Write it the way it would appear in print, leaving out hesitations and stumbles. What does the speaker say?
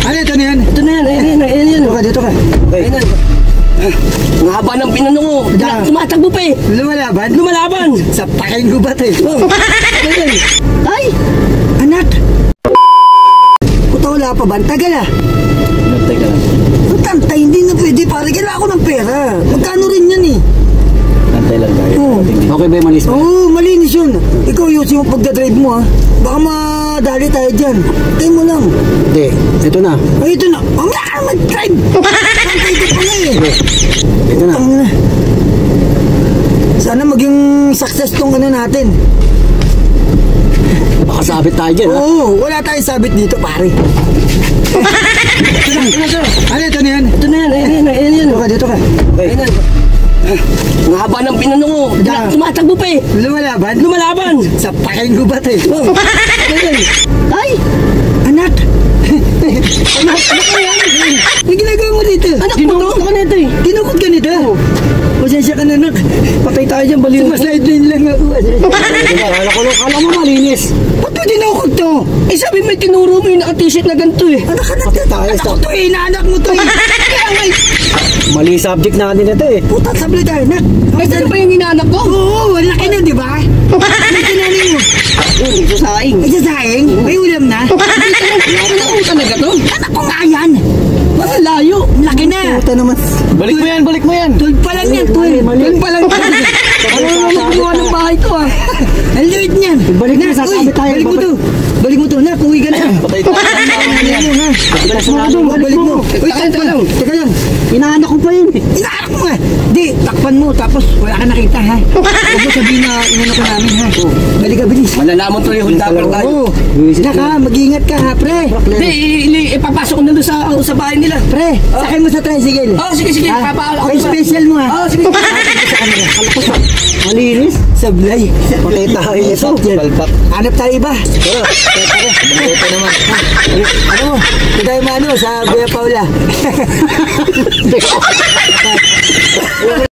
Ano ito na yan? Ito na yan, ayan. Dito ka. Ayan na. Ang haba ng pinano ko. Tumatakbo pa eh. Lumalaban? Sa pakain ko ba ito eh? Ay! Anak! Puta wala pa ba? Tagal ah. Teka lang. Tantay, hindi na pwede. Pare, kailangan ko ng pera. Magkano rin yan eh? Antay lang tayo. Okay ba yung malis mo? Oo, malinis yun. Ikaw yusin mo pagdadrive mo ha. Baka madali tayo dyan. Tayo mo lang. Hindi, ito na. Ay, ito na. Mamaya ka mag-drive. Tantay ito pa na eh. Ito na. Sana maging success tong ano natin. Baka sabit tayo dyan ha? Oo, wala tayong sabit dito pare. Ano ito na yan? Ito na yan, ayan. Dito ka. Ayan na. Ang haba ng pinano ko. Tumatakbo pa eh. Lumalaban? Sa pakain ko ba ito eh? Ay! Anak! Anak mo yan! Ano ginagawa mo dito? Anak mo to? Ako nito eh. Tinukod ka nito? Pasensya ka na anak. Patay tayo dyan, baliw. Sumaslide lang ako. Kala mo malinis. Ba't mo tinukod to? Eh sabi mo, tinuro mo yung naka-t-shirt na ganito eh. Anak ko to eh. Inaanak mo to eh. Kaya nga Mali subject natin ito eh. puta sablay tayo anak. Ay, saan ba yung inaanak ko? Oo, laki na di ba? Ano kinanin mo? Ay, sasaing. Ay, sasaing? May ulam na? Anak ko talaga to? Anak ko nga yan. Mas layo. Laki na. Puta naman. Balik mo yan. 12 pa lang yan, 12. 12 pa lang. Ano naman kinuha ng bahay to ah? Ang liit niyan. Balik mo, Nak, sasabi uy, tayo. Balik mo to. Nak, uwi ka na. Patay tayo. Balik mo. Uy, teka lang. Inaanak ko pa yun eh. Inaanak mo nga. Di, takpan mo. Tapos wala ka nakita ha. Huwag mo sabihin na inano ko namin ha. Balik ka, bilis. Malalaman to yung huldaper tayo. Oo. Nak ha, mag-ingat ka ha, pre. Hindi, ipapasok ko na doon sa bahay nila. Pre, sakay mo sa tricycle. Oh, sige. Ha? Ay, special mo ha. Oh, sige. Malinis. Sablay. Patay tayo ito. Palpak. Hanap tayo iba. Tara. Ito naman. Ano mo? Ito tayo sa Kuya Paula.